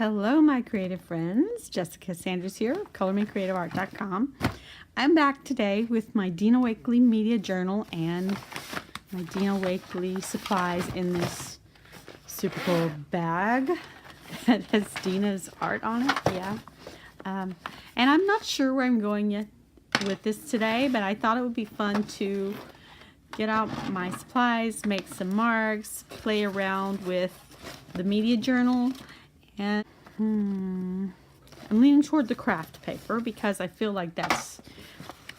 Hello, my creative friends. Jessica Sanders here of ColorMeCreativeArt.com. I'm back today with my Dina Wakley Media Journal and my Dina Wakley supplies in this super cool bag that has Dina's art on it. Yeah. And I'm not sure where I'm going yet with this today, but I thought it would be fun to get out my supplies, make some marks, play around with the media journal. And I'm leaning toward the craft paper because I feel like that's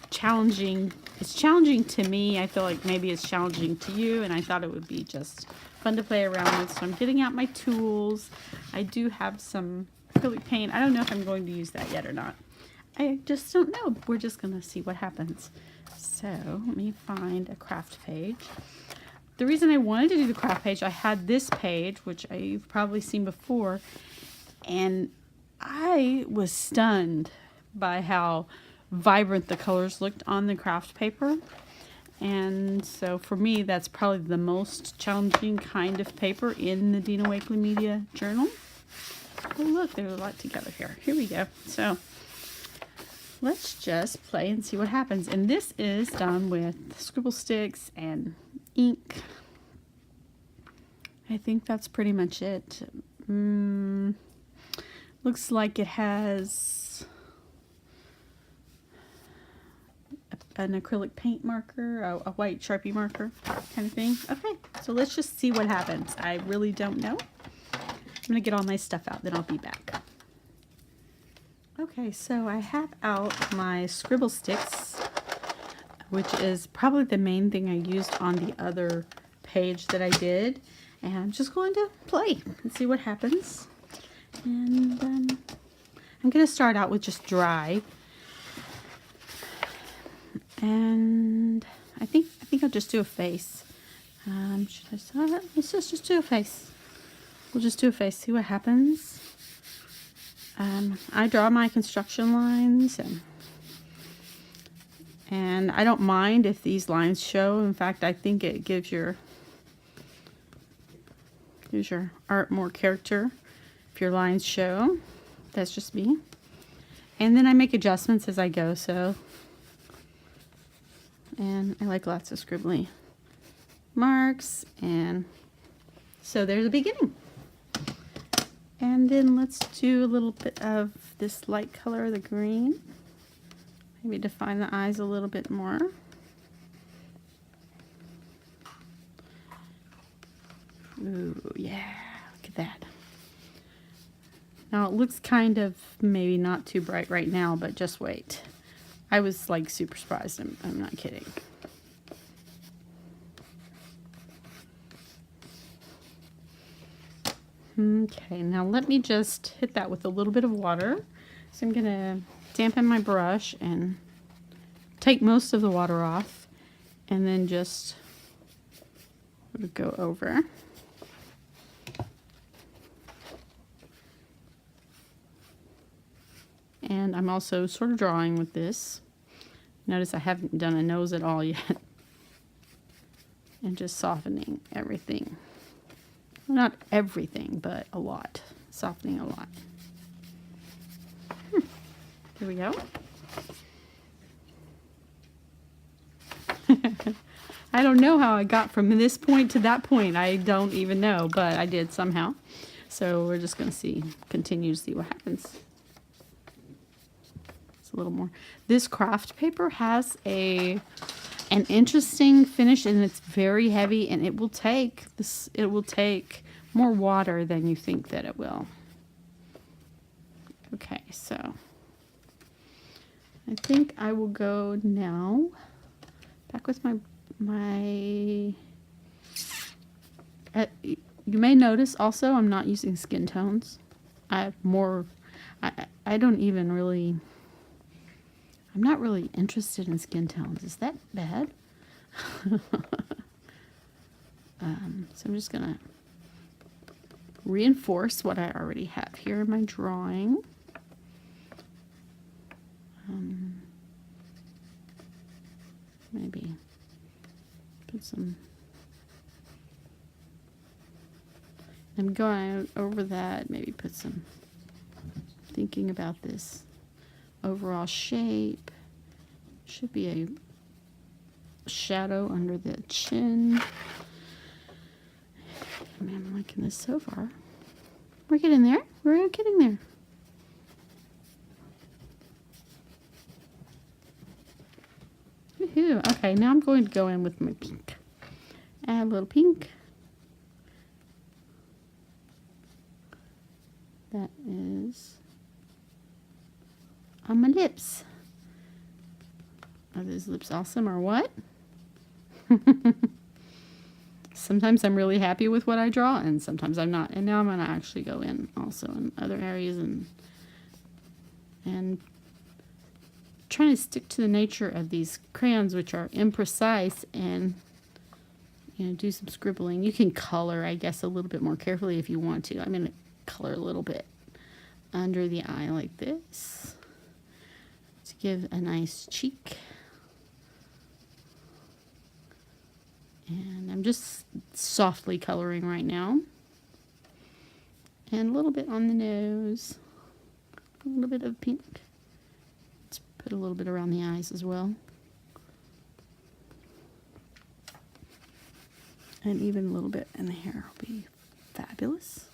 challenging. It's challenging to me. I feel like maybe it's challenging to you, and I thought it would be just fun to play around with. So I'm getting out my tools. I do have some acrylic paint. I don't know if I'm going to use that yet or not. I just don't know. We're just going to see what happens. So let me find a craft page. The reason I wanted to do the craft page, I had this page, which I've probably seen before, and I was stunned by how vibrant the colors looked on the craft paper. And so for me, that's probably the most challenging kind of paper in the Dina Wakley Media Journal. Oh look, there's a lot together here. Here we go. So let's just play and see what happens. And this is done with scribble sticks and ink. I think that's pretty much it. Looks like it has an acrylic paint marker, a white Sharpie marker kind of thing. Okay, so let's just see what happens. I really don't know. I'm gonna get all my stuff out, then I'll be back. Okay, so I have out my scribble sticks, which is probably the main thing I used on the other page that I did. And I'm just going to play and see what happens. And I'm going to start out with just dry. And I think I'll just do a face. Should I start? Let's just do a face. We'll just do a face, see what happens. I draw my construction lines, and I don't mind if these lines show. In fact, I think it gives your art more character if your lines show. That's just me. And then I make adjustments as I go. And I like lots of scribbly marks. And so there's the beginning. And then let's do a little bit of this light color, the green. Maybe define the eyes a little bit more. Ooh, yeah, look at that. Now it looks kind of maybe not too bright right now, but just wait. I was like super surprised. I'm not kidding. Okay, now let me just hit that with a little bit of water. So I'm gonna dampen my brush and take most of the water off, and then just go over. And I'm also sort of drawing with this. Notice I haven't done a nose at all yet. And just softening everything. Well, not everything, but a lot. Softening a lot. Here we go. I don't know how I got from this point to that point. I don't even know, but I did somehow. So we're just going to continue to see what happens. A little more. This craft paper has an interesting finish, and it's very heavy, and it will take more water than you think that it will. Okay, so I think I will go now back with my you may notice also I'm not using skin tones. I don't even really, I'm not really interested in skin tones. Is that bad? So I'm just gonna reinforce what I already have here in my drawing. Maybe put some. I'm going over that. Maybe put some thinking about this overall shape. Should be a shadow under the chin. Man, I'm liking this so far. We're getting there. We're getting there. Woohoo. Okay, now I'm going to go in with my pink. Add a little pink. That is on my lips. Are those lips awesome or what? Sometimes I'm really happy with what I draw and sometimes I'm not. And now I'm going to actually go in also in other areas and trying to stick to the nature of these crayons, which are imprecise, and do some scribbling. You can color, I guess, a little bit more carefully if you want to. I'm going to color a little bit under the eye like this to give a nice cheek. And I'm just softly coloring right now. And a little bit on the nose. A little bit of pink. Let's put a little bit around the eyes as well. And even a little bit in the hair will be fabulous.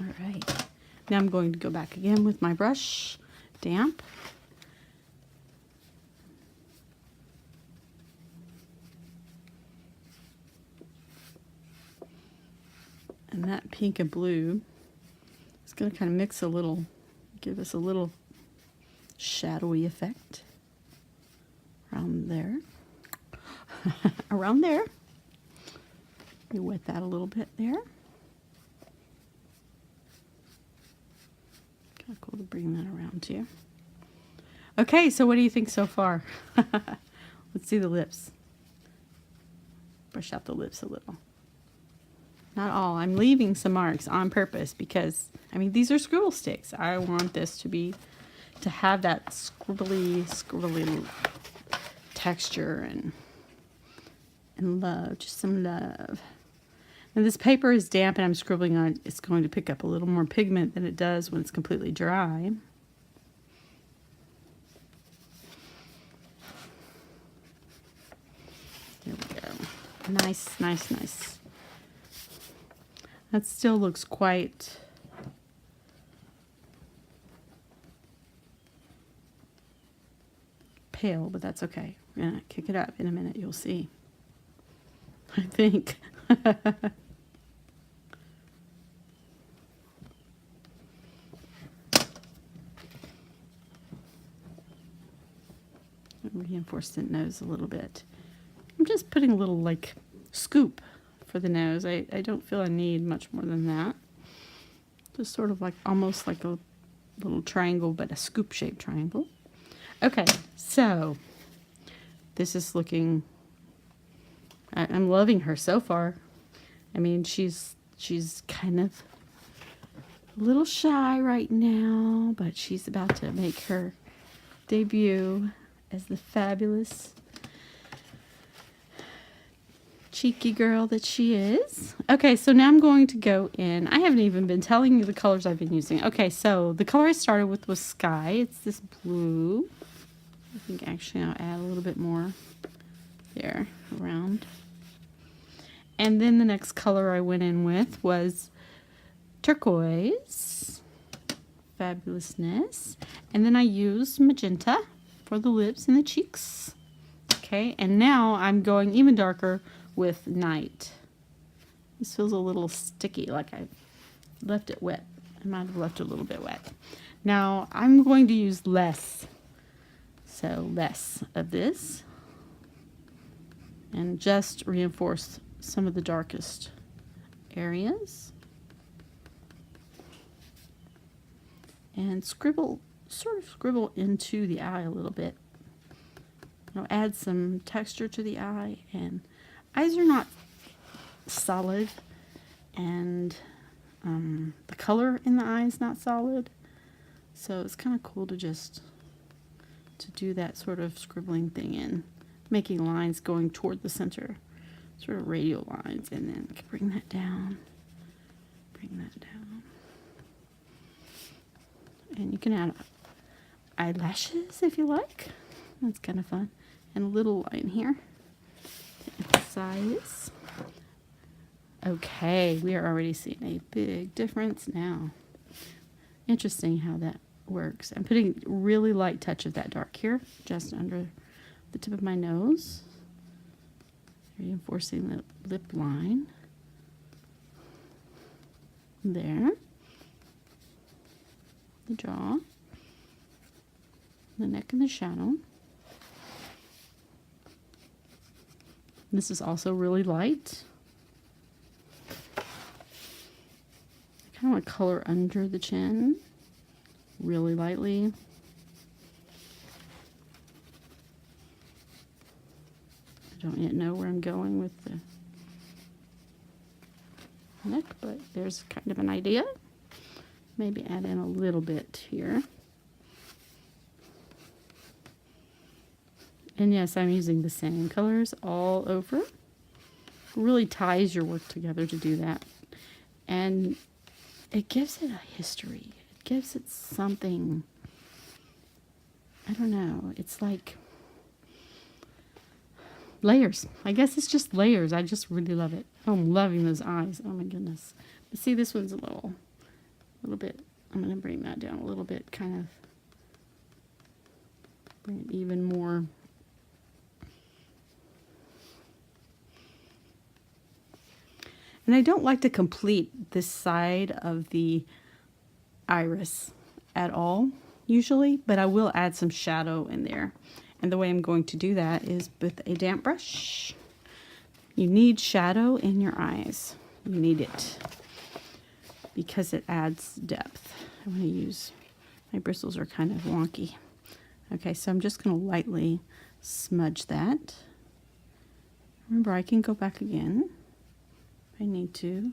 All right. Now I'm going to go back again with my brush, damp. And that pink and blue is going to kind of mix a little, give us a little shadowy effect around there. Around there. You wet that a little bit there. Cool to bring that around too. Okay, so what do you think so far? Let's see the lips. Brush out the lips a little. Not all. I'm leaving some marks on purpose because, I mean, these are scribble sticks. I want this to have that scribbly texture and love, just some love. And this paper is damp and I'm scribbling on it. It's going to pick up a little more pigment than it does when it's completely dry. There we go. Nice, nice, nice. That still looks quite pale, but that's okay. We're going to kick it up in a minute. You'll see. I think. Reinforce the nose a little bit. I'm just putting a little like scoop for the nose. I don't feel I need much more than that. Just sort of like almost like a little triangle, but a scoop shaped triangle. Okay, so this is looking, I'm loving her so far. I mean, she's kind of a little shy right now, but she's about to make her debut as the fabulous cheeky girl that she is. Okay, so now I'm going to go in. I haven't even been telling you the colors I've been using. Okay, so the color I started with was Sky. It's this blue. I think actually I'll add a little bit more there around. And then the next color I went in with was Turquoise. Fabulousness. And then I used Magenta for the lips and the cheeks. Okay, and now I'm going even darker with Night. This feels a little sticky, like I left it wet. I might have left it a little bit wet. Now I'm going to use less. So less of this. And just reinforce some of the darkest areas. And scribble, sort of scribble into the eye a little bit. I'll add some texture to the eye, and eyes are not solid, and the color in the eye is not solid, so it's kind of cool to just to do that sort of scribbling thing in, making lines going toward the center sort of radial lines, and then bring that down. And you can add eyelashes if you like. That's kind of fun. And a little line here to emphasize. Okay, we are already seeing a big difference now. Interesting how that works. I'm putting a really light touch of that dark here, just under the tip of my nose. Reinforcing the lip line. There. The jaw. The neck and the shadow. This is also really light. I kind of want to color under the chin really lightly. I don't yet know where I'm going with the neck, but there's kind of an idea. Maybe add in a little bit here. And yes, I'm using the same colors all over. It really ties your work together to do that. And it gives it a history. It gives it something. I don't know. It's like layers. I guess it's just layers. I just really love it. Oh, I'm loving those eyes. Oh my goodness. But see, this one's a little bit. I'm going to bring that down a little bit, kind of bring it even more. And I don't like to complete this side of the iris at all, usually, but I will add some shadow in there. And the way I'm going to do that is with a damp brush. You need shadow in your eyes. You need it because it adds depth. I'm going to use, my bristles are kind of wonky. Okay, so I'm just going to lightly smudge that. Remember, I can go back again. I need to,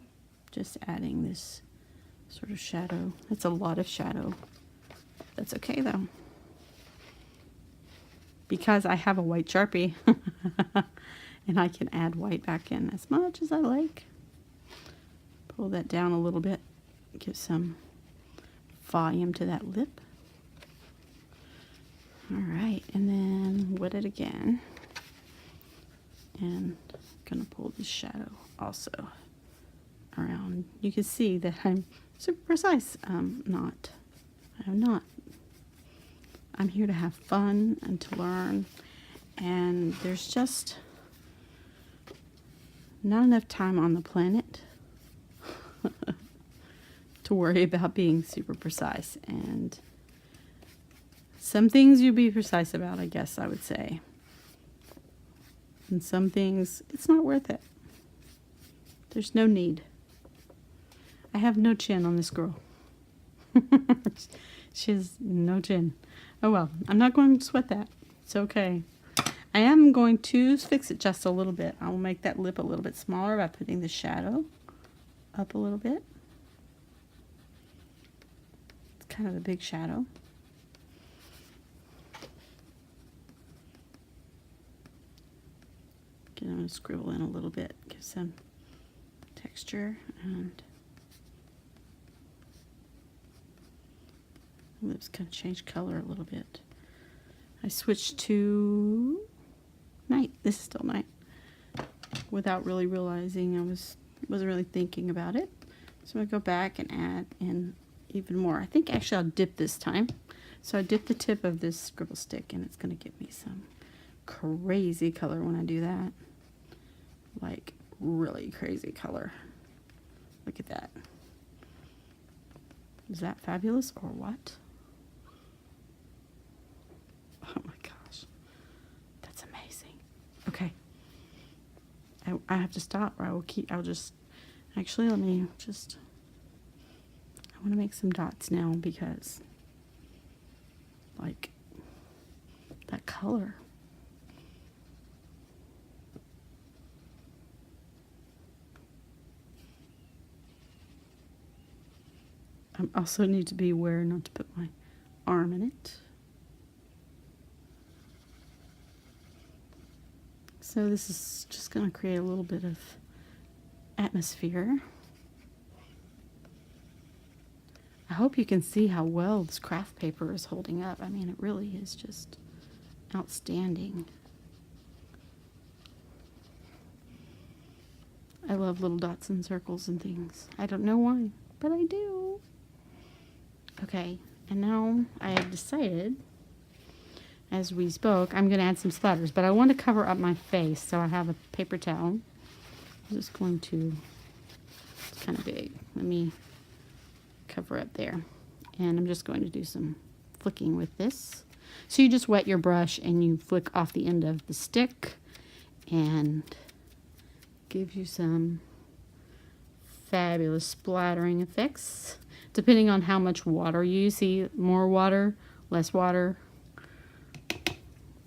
just adding this sort of shadow. That's a lot of shadow. That's okay though, because I have a white Sharpie and I can add white back in as much as I like. Pull that down a little bit, give some volume to that lip. All right, and then wet it again. And I'm gonna pull the shadow also around. You can see that I'm super precise. I'm not. I'm here to have fun and to learn, and there's just not enough time on the planet to worry about being super precise. And some things you'd be precise about, I guess I would say. And some things, it's not worth it. There's no need. I have no chin on this girl. She has no chin. Oh well, I'm not going to sweat that. It's okay. I am going to fix it just a little bit. I will make that lip a little bit smaller by putting the shadow up a little bit. It's kind of a big shadow. Again, I'm going to scribble in a little bit, give some texture, and the lips kind of change color a little bit. I switched to night. This is still night, without really realizing. I wasn't really thinking about it. So I go back and add in even more. I think actually I'll dip this time. So I dip the tip of this scribble stick, and it's going to give me some crazy color when I do that. Like really crazy color. Look at that. Is that fabulous or what? Oh my gosh. That's amazing. Okay. I have to stop, or I'll just, actually let me just, I want to make some dots now because like that color. I also need to be aware not to put my arm in it. So this is just going to create a little bit of atmosphere. I hope you can see how well this craft paper is holding up. I mean, it really is just outstanding. I love little dots and circles and things. I don't know why, but I do. Okay, and now I have decided, as we spoke, I'm going to add some splatters, but I want to cover up my face, so I have a paper towel. I'm just going to, it's kind of big. Let me cover up there. And I'm just going to do some flicking with this. So you just wet your brush and you flick off the end of the stick and give you some fabulous splattering effects depending on how much water you use. See, more water, less water,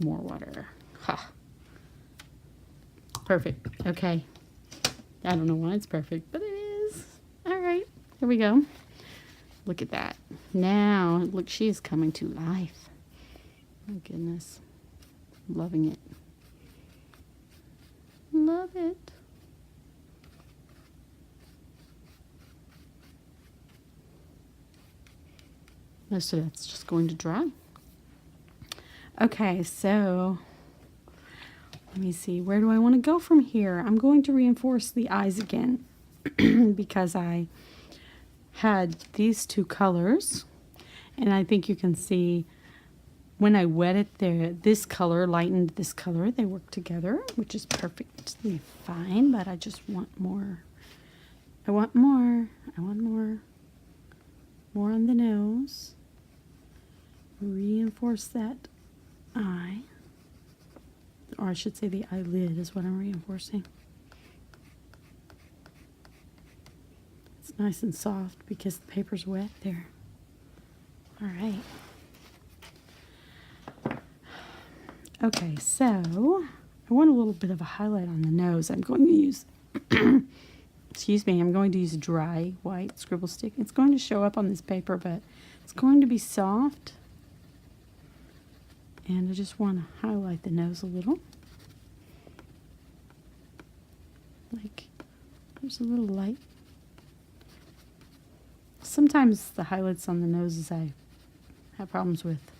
more water. Ha. Perfect. Okay. I don't know why it's perfect, but it is. All right. Here we go. Look at that. Now, look, she is coming to life. Oh, goodness. Loving it. Love it. Most of that's just going to dry. Okay, so let me see. Where do I want to go from here? I'm going to reinforce the eyes again because I had these two colors, and I think you can see when I wet it, this color lightened this color. They work together, which is perfectly fine, but I just want more. I want more. I want more. More on the nose. Reinforce that eye. Or I should say the eyelid is what I'm reinforcing. It's nice and soft because the paper's wet there. All right. Okay, so I want a little bit of a highlight on the nose. I'm going to use, excuse me, I'm going to use a dry white scribble stick. It's going to show up on this paper, but it's going to be soft. And I just want to highlight the nose a little. Like, there's a little light. Sometimes the highlights on the noses I have problems with.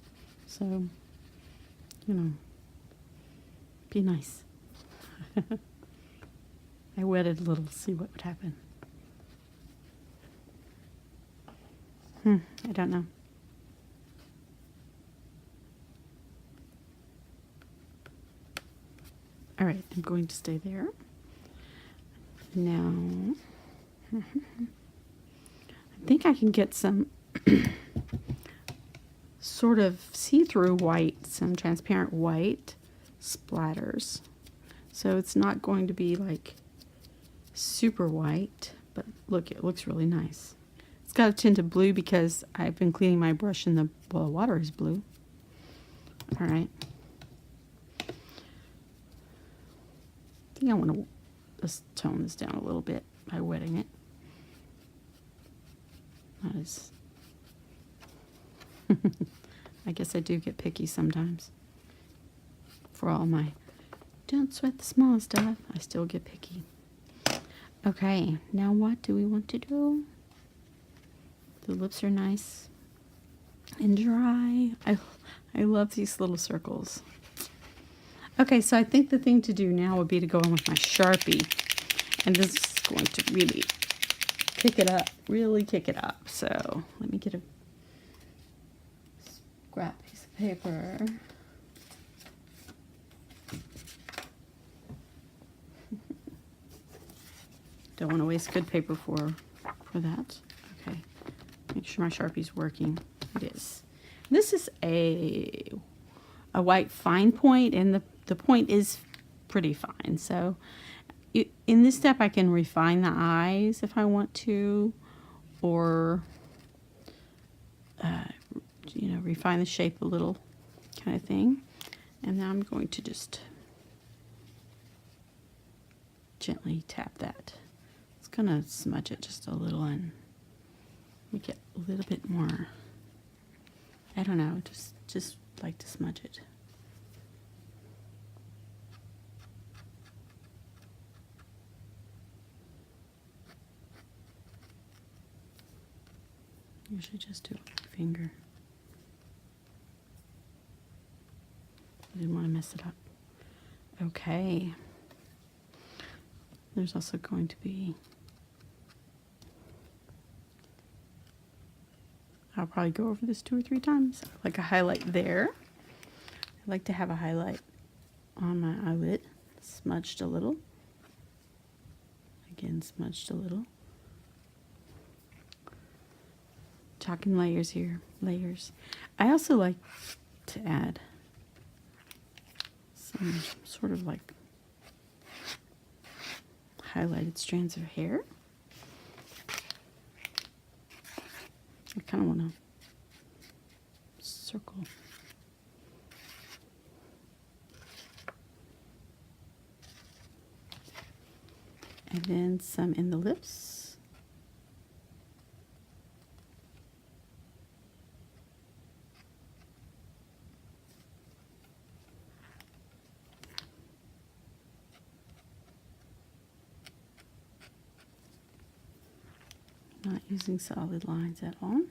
So, you know, be nice. I wetted a little to see what would happen. I don't know. All right, I'm going to stay there. Now, I think I can get some sort of see-through white, some transparent white splatters. So it's not going to be like super white, but look, it looks really nice. It's got a tint of blue because I've been cleaning my brush and the water is blue. All right. I think I want to just tone this down a little bit by wetting it. That is, I guess I do get picky sometimes. For all my don't sweat the small stuff, I still get picky. Okay, now what do we want to do? The lips are nice and dry. I love these little circles. Okay, so I think the thing to do now would be to go in with my Sharpie. And this is going to really kick it up, really kick it up. So let me get a scrap piece of paper. Don't want to waste good paper for that. Okay, make sure my Sharpie's working. It is. This is a white fine point, and the point is pretty fine. So in this step I can refine the eyes if I want to, or you know, refine the shape a little kind of thing. And now I'm going to just gently tap that. It's gonna smudge it just a little and make it a little bit more, I don't know, just like to smudge it. Usually just do it with my finger. I didn't want to mess it up. Okay. There's also going to be, I'll probably go over this 2 or 3 times. Like a highlight there. I like to have a highlight on my eyelid, smudged a little. Again, smudged a little. Talking layers here, layers. I also like to add some sort of like highlighted strands of hair. I kind of want to circle. And then some in the lips. Not using solid lines at all.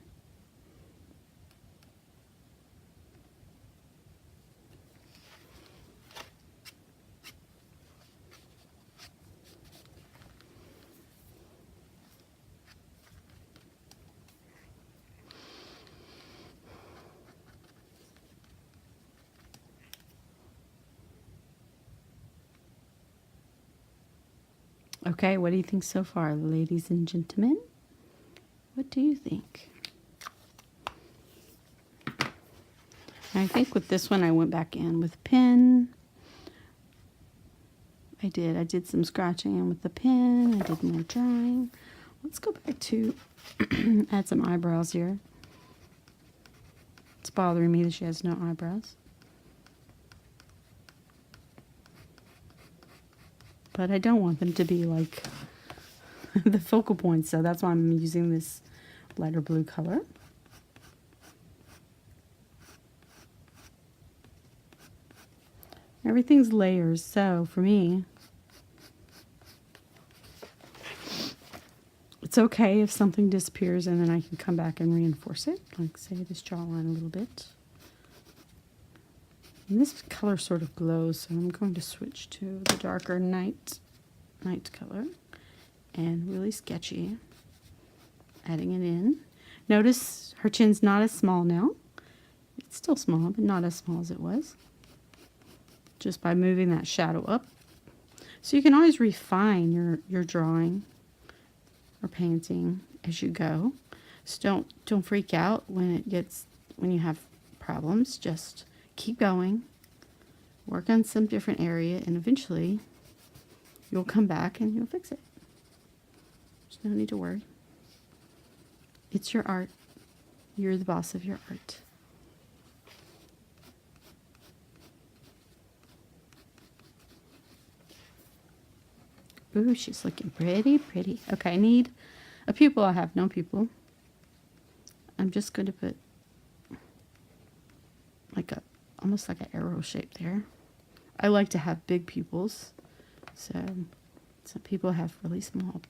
Okay, what do you think so far, ladies and gentlemen? What do you think? I think with this one I went back in with a pen. I did some scratching in with the pen. I did more drawing. Let's go back to add some eyebrows here. It's bothering me that she has no eyebrows. But I don't want them to be like the focal points, so that's why I'm using this lighter blue color. Everything's layers, so for me, it's okay if something disappears and then I can come back and reinforce it, like say this jawline a little bit. And this color sort of glows, so I'm going to switch to the darker night color. And really sketchy, adding it in. Notice her chin's not as small now. It's still small, but not as small as it was. Just by moving that shadow up. So you can always refine your drawing or painting as you go. So don't freak out when you have problems. Just keep going. Work on some different area, and eventually you'll come back and you'll fix it. There's no need to worry. It's your art. You're the boss of your art. Ooh, she's looking pretty, pretty. Okay, I need a pupil. I have no pupil. I'm just going to put like almost like an arrow shape there. I like to have big pupils. So some people have really small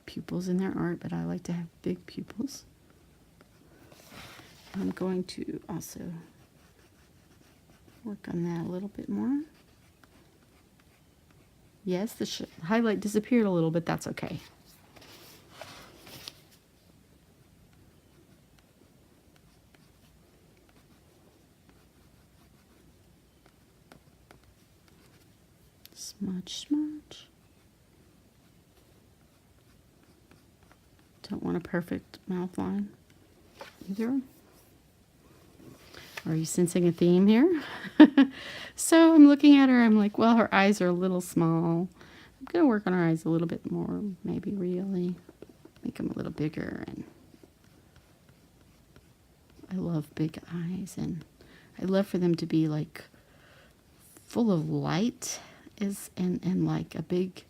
pupils in their art, but I like to have big pupils. I'm going to also work on that a little bit more. Yes, the highlight disappeared a little, but that's okay. Smudge, smudge. Don't want a perfect mouth line either. Are you sensing a theme here? So I'm looking at her, I'm like, well, her eyes are a little small. I'm going to work on her eyes a little bit more, maybe really make them a little bigger. And I love big eyes, and I love for them to be like full of light and like a big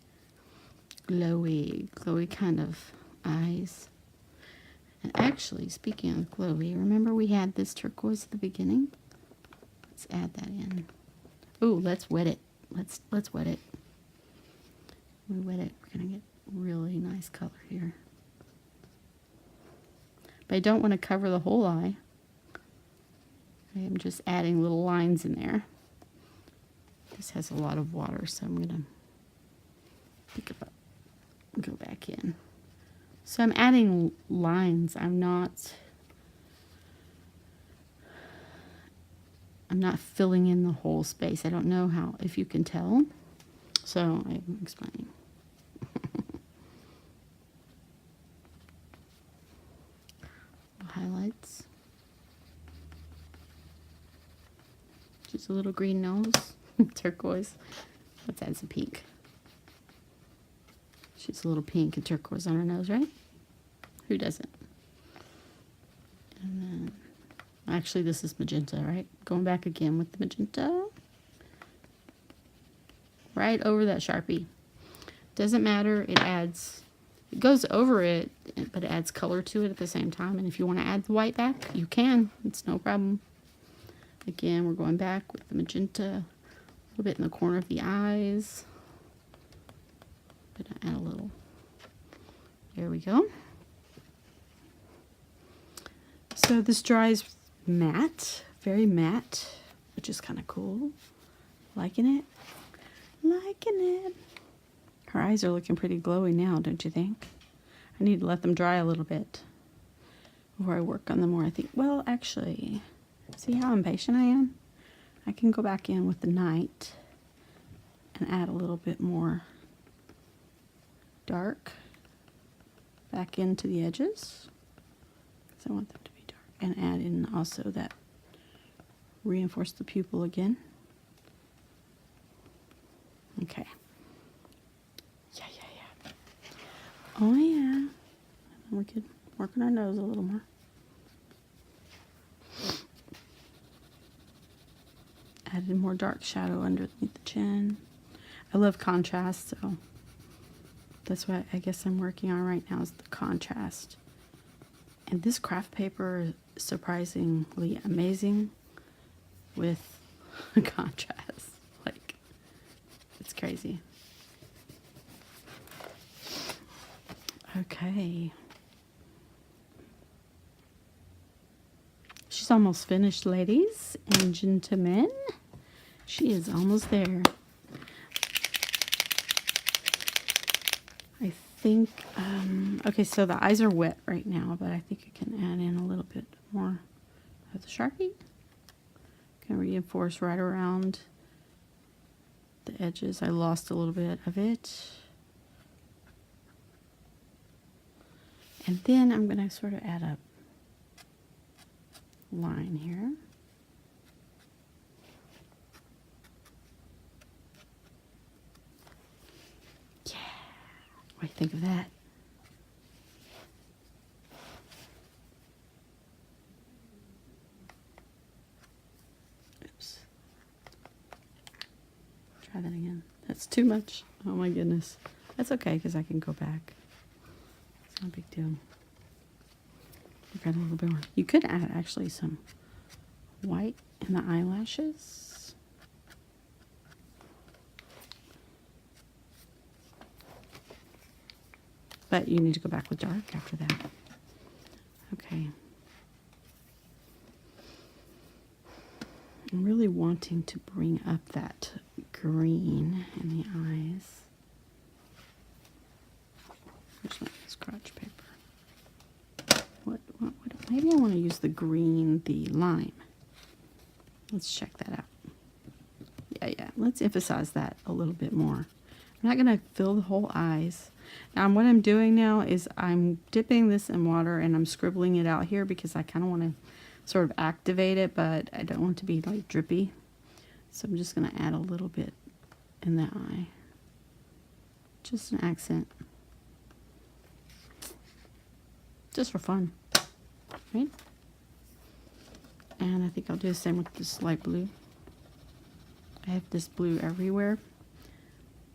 glowy kind of eyes. And actually, speaking of glowy, remember we had this turquoise at the beginning? Let's add that in. Ooh, let's wet it. Let's wet it. When we wet it, we're gonna get really nice color here. But I don't want to cover the whole eye. I am just adding little lines in there. This has a lot of water, so I'm going to pick it up and go back in. So I'm adding lines. I'm not filling in the whole space. I don't know how, if you can tell. So I'm explaining. Highlights. Just a little green nose. Turquoise. Let's add some pink. She's a little pink and turquoise on her nose, right? Who doesn't? And then, actually this is magenta, right? Going back again with the magenta. Right over that Sharpie. Doesn't matter, it goes over it, but it adds color to it at the same time. And if you want to add the white back, you can. It's no problem. Again, we're going back with the magenta, a little bit in the corner of the eyes. But add a little. There we go. So this dries matte, very matte, which is kind of cool. Liking it. Liking it. Her eyes are looking pretty glowy now, don't you think? I need to let them dry a little bit before I work on them more. I think, well, actually, see how impatient I am? I can go back in with the night and add a little bit more dark back into the edges, because I want them to be dark, and add in also that reinforce the pupil again. Okay. Yeah. Oh yeah. We could work on our nose a little more. Added more dark shadow underneath the chin. I love contrast, so that's what I guess I'm working on right now, is the contrast. And this craft paper is surprisingly amazing with contrast. Like, it's crazy. Okay. She's almost finished, ladies and gentlemen. She is almost there. I think, okay, so the eyes are wet right now, but I think I can add in a little bit more of the Sharpie. Can reinforce right around the edges. I lost a little bit of it. And then I'm going to sort of add a line here. Yeah. What do you think of that? Oops. Try that again. That's too much. Oh my goodness. That's okay, because I can go back. It's not a big deal. I've got a little bit more. You could add actually some white in the eyelashes. But you need to go back with dark after that. Okay. I'm really wanting to bring up that green in the eyes. There's my scratch paper. Maybe I want to use the green, the lime. Let's check that out. Yeah. Let's emphasize that a little bit more. I'm not going to fill the whole eyes. Now, what I'm doing now is I'm dipping this in water and I'm scribbling it out here because I kind of want to sort of activate it, but I don't want it to be like drippy. So I'm just going to add a little bit in the eye. Just an accent. Just for fun. Right? And I think I'll do the same with this light blue. I have this blue everywhere.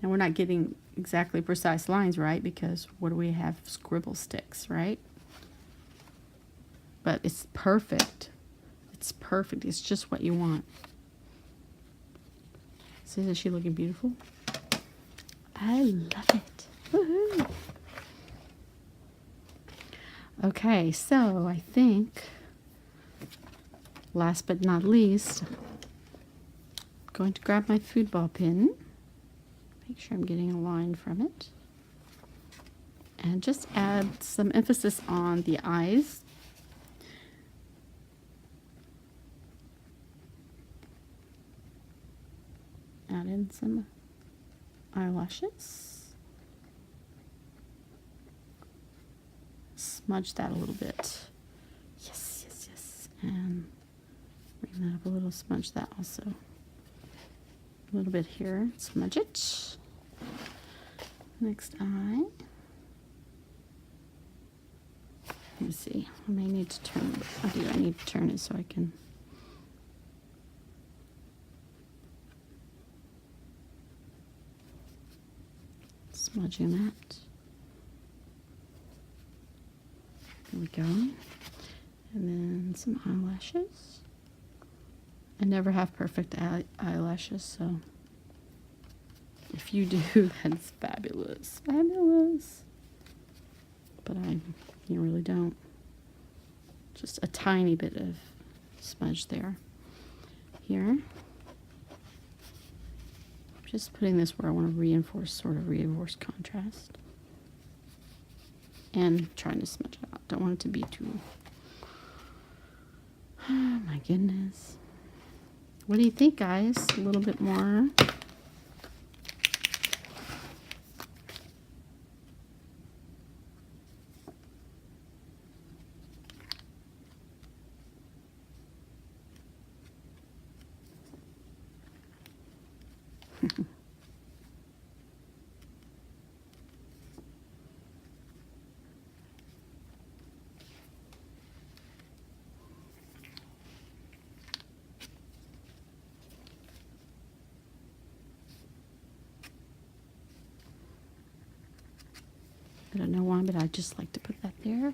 Now we're not getting exactly precise lines, right? Because what do we have? Scribble sticks, right? But it's perfect. It's perfect. It's just what you want. See, is she looking beautiful? I love it. Woohoo! Okay, so I think, last but not least, I'm going to grab my food ball pen, make sure I'm getting a line from it, and just add some emphasis on the eyes. Add in some eyelashes. Smudge that a little bit. Yes, yes, yes. And bring that up a little, smudge that also. A little bit here, smudge it. Next eye. Let me see, I may need to turn it. I do, I need to turn it so I can. Smudging that. There we go. And then some eyelashes. I never have perfect eyelashes, so if you do, that's fabulous. Fabulous. But you really don't. Just a tiny bit of smudge there. Here. Just putting this where I want to reinforce, sort of reinforce contrast. And trying to smudge it out. Don't want it to be too... Oh my goodness. What do you think, guys? A little bit more. I don't know why, but I just like to put that there.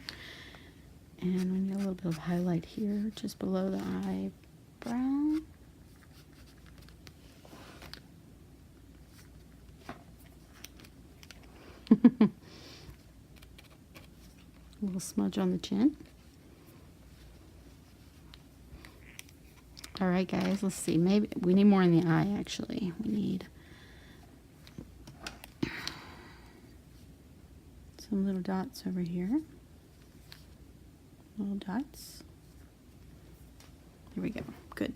And we need a little bit of highlight here, just below the eyebrow. A little smudge on the chin. All right, guys, let's see. Maybe we need more in the eye, actually. We need some little dots over here. Little dots. There we go. Good.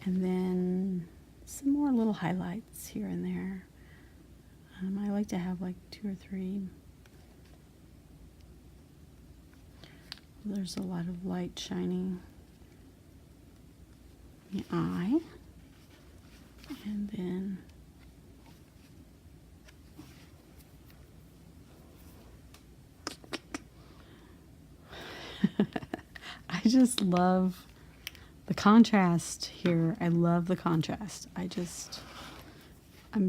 And then some more little highlights here and there. I like to have like 2 or 3. There's a lot of light shining in the eye. And then I just love the contrast here. I love the contrast. I'm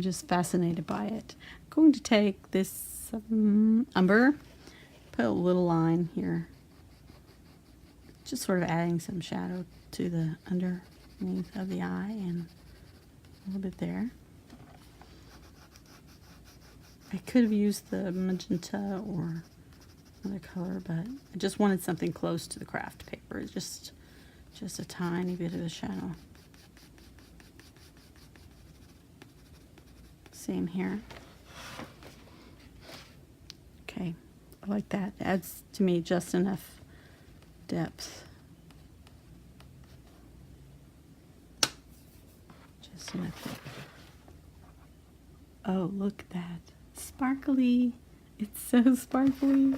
just fascinated by it. I'm going to take this umber, put a little line here, just sort of adding some shadow to the underneath of the eye and a little bit there. I could have used the magenta or another color, but I just wanted something close to the craft paper, just a tiny bit of a shadow. Same here. Okay, I like that. It adds to me just enough depth. Just enough depth. Oh, look at that. Sparkly. It's so sparkly.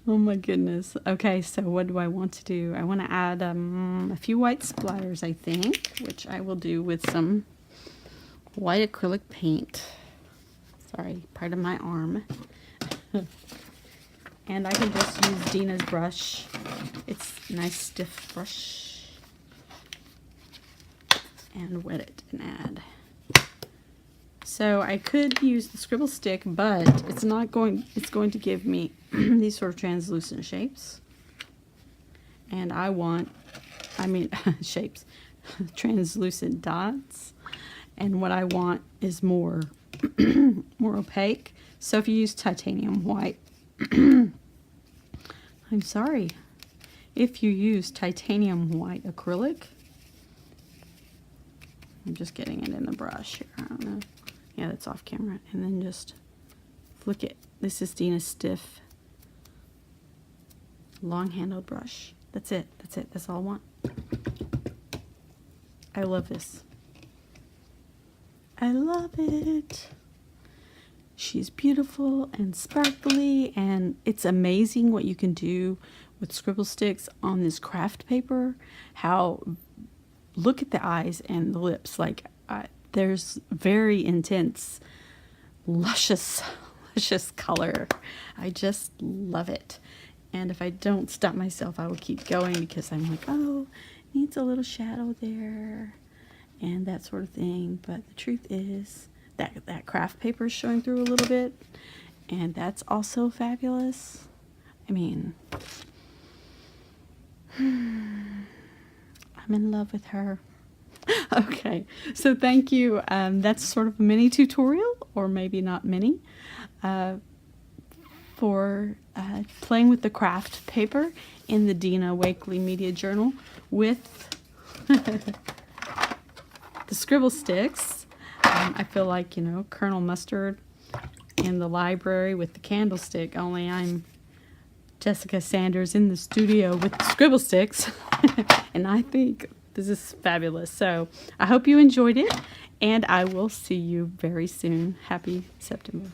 Oh my goodness. Okay, so what do I want to do? I want to add a few white splatters, I think, which I will do with some white acrylic paint. Sorry, part of my arm. And I can just use Dina's brush. It's a nice stiff brush. And wet it and add. So I could use the scribble stick, but it's going to give me these sort of translucent shapes. And shapes, translucent dots. And what I want is more, more opaque. So if you use titanium white, I'm sorry. If you use titanium white acrylic, I'm just getting it in the brush here. I don't know. Yeah, that's off camera. And then just flick it. This is Dina's stiff, long-handled brush. That's it. That's it. That's all I want. I love this. I love it. She's beautiful and sparkly, and it's amazing what you can do with scribble sticks on this craft paper. How, look at the eyes and the lips. Like, there's very intense, luscious color. I just love it. And if I don't stop myself, I will keep going, because I'm like, oh, needs a little shadow there and that sort of thing. But the truth is that craft paper is showing through a little bit, and that's also fabulous. I mean, I'm in love with her. Okay, so thank you. That's sort of a mini tutorial, or maybe not mini, for playing with the craft paper in the Dina Wakley Media Journal with the scribble sticks. I feel like, you know, Colonel Mustard in the library with the candlestick, only I'm Jessica Sanders in the studio with the scribble sticks. And I think this is fabulous. So I hope you enjoyed it, and I will see you very soon. Happy September.